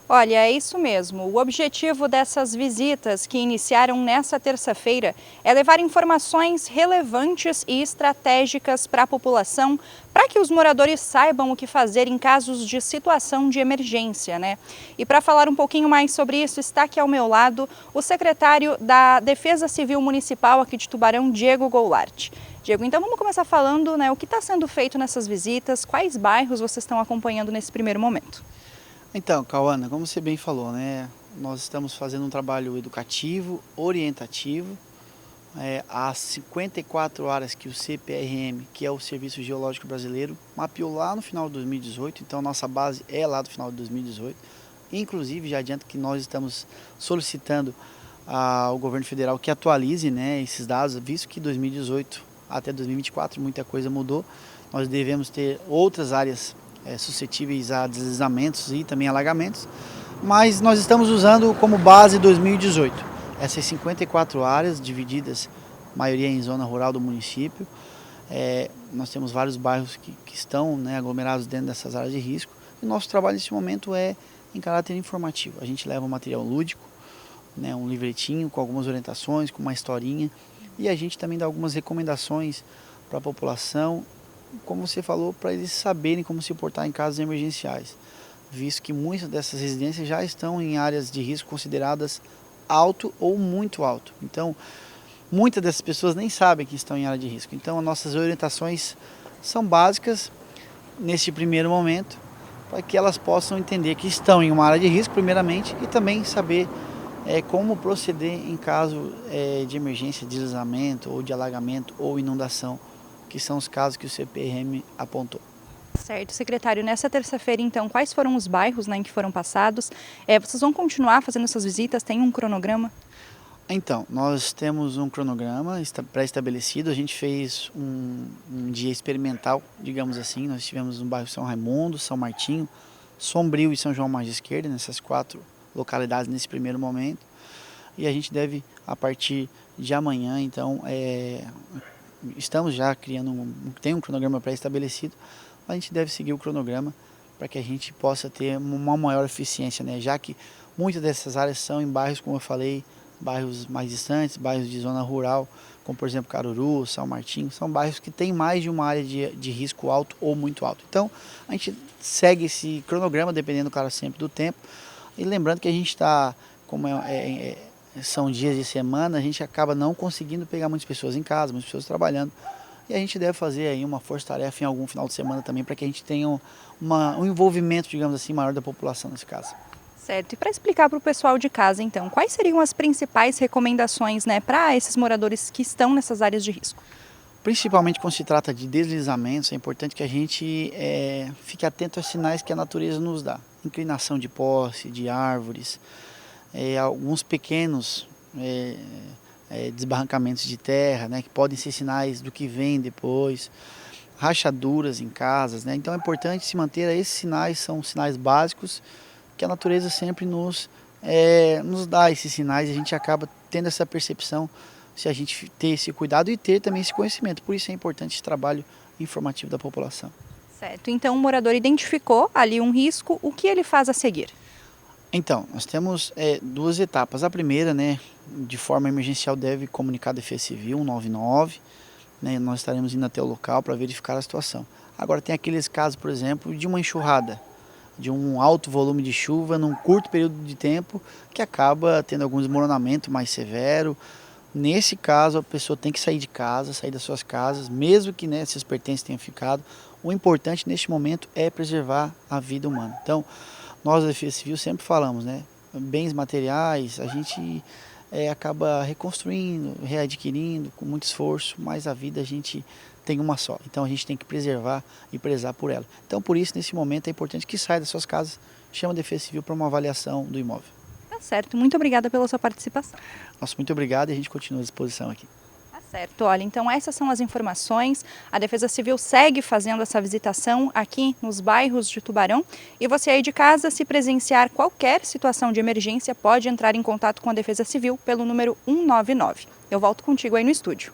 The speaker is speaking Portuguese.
Olha, é isso mesmo. O objetivo dessas visitas que iniciaram nesta terça-feira é levar informações relevantes e estratégicas para a população, para que os moradores saibam o que fazer em casos de situação de emergência, né? E para falar um pouquinho mais sobre isso, está aqui ao meu lado o secretário da Defesa Civil Municipal aqui de Tubarão, Diego Goulart. Diego, então vamos começar falando, né, o que está sendo feito nessas visitas, quais bairros vocês estão acompanhando nesse primeiro momento? Então, Cauana, como você bem falou, né, nós estamos fazendo um trabalho educativo, orientativo, às 54 áreas que o CPRM, que é o Serviço Geológico Brasileiro, mapeou lá no final de 2018, então nossa base é lá do final de 2018. Inclusive, já adianto que nós estamos solicitando ao governo federal que atualize, né, esses dados, visto que 2018 até 2024 muita coisa mudou, nós devemos ter outras áreas suscetíveis a deslizamentos e também alagamentos, mas nós estamos usando como base 2018. Essas 54 áreas divididas, maioria em zona rural do município, nós temos vários bairros que estão, né, aglomerados dentro dessas áreas de risco, e nosso trabalho nesse momento é em caráter informativo. A gente leva um material lúdico, né, um livretinho com algumas orientações, com uma historinha, e a gente também dá algumas recomendações para a população, como você falou, para eles saberem como se portar em casos emergenciais, visto que muitas dessas residências já estão em áreas de risco consideradas alto ou muito alto. Então, muitas dessas pessoas nem sabem que estão em área de risco. Então, as nossas orientações são básicas neste primeiro momento, para que elas possam entender que estão em uma área de risco, primeiramente, e também saber como proceder em caso de emergência, de deslizamento, ou de alagamento, ou inundação, que são os casos que o CPRM apontou. Certo, secretário, nessa terça-feira, então, quais foram os bairros, né, em que foram passados? Vocês vão continuar fazendo essas visitas? Tem um cronograma? Então, nós temos um cronograma pré-estabelecido, a gente fez um dia experimental, digamos assim, nós estivemos no bairro São Raimundo, São Martinho, Sombrio e São João Margem Esquerda, nessas 4 localidades nesse primeiro momento, e a gente deve, a partir de amanhã, então, estamos já criando, tem um cronograma pré-estabelecido, mas a gente deve seguir o cronograma para que a gente possa ter uma maior eficiência, né? Já que muitas dessas áreas são em bairros, como eu falei, bairros mais distantes, bairros de zona rural, como por exemplo Caruru, São Martinho, são bairros que têm mais de uma área de risco alto ou muito alto. Então a gente segue esse cronograma, dependendo, claro, sempre do tempo, e lembrando que a gente está, como são dias de semana, a gente acaba não conseguindo pegar muitas pessoas em casa, muitas pessoas trabalhando, e a gente deve fazer aí uma força-tarefa em algum final de semana também, para que a gente tenha um envolvimento, digamos assim, maior da população nesse caso. Certo, e para explicar para o pessoal de casa, então, quais seriam as principais recomendações, né, para esses moradores que estão nessas áreas de risco? Principalmente quando se trata de deslizamentos, é importante que a gente fique atento aos sinais que a natureza nos dá. Inclinação de poste, de árvores, alguns pequenos desbarrancamentos de terra, né, que podem ser sinais do que vem depois, rachaduras em casas, né? Então é importante se manter, esses sinais são sinais básicos que a natureza sempre nos dá esses sinais, e a gente acaba tendo essa percepção se a gente ter esse cuidado e ter também esse conhecimento. Por isso é importante esse trabalho informativo da população. Certo, então o morador identificou ali um risco, o que ele faz a seguir? Então, nós temos 2 etapas. A primeira, né, de forma emergencial, deve comunicar a Defesa Civil 199, né, nós estaremos indo até o local para verificar a situação. Agora tem aqueles casos, por exemplo, de uma enxurrada, de um alto volume de chuva num curto período de tempo, que acaba tendo algum desmoronamento mais severo. Nesse caso, a pessoa tem que sair de casa, sair das suas casas, mesmo que, né, seus pertences tenham ficado. O importante neste momento é preservar a vida humana. Então, nós da Defesa Civil sempre falamos, né, bens materiais, a gente acaba reconstruindo, readquirindo com muito esforço, mas a vida a gente tem uma só. Então a gente tem que preservar e prezar por ela. Então por isso, nesse momento, é importante que saia das suas casas, chama a Defesa Civil para uma avaliação do imóvel. Tá certo, muito obrigada pela sua participação. Nossa, muito obrigado, e a gente continua à disposição aqui. Tá certo, olha, então essas são as informações. A Defesa Civil segue fazendo essa visitação aqui nos bairros de Tubarão. E você aí de casa, se presenciar qualquer situação de emergência, pode entrar em contato com a Defesa Civil pelo número 199. Eu volto contigo aí no estúdio.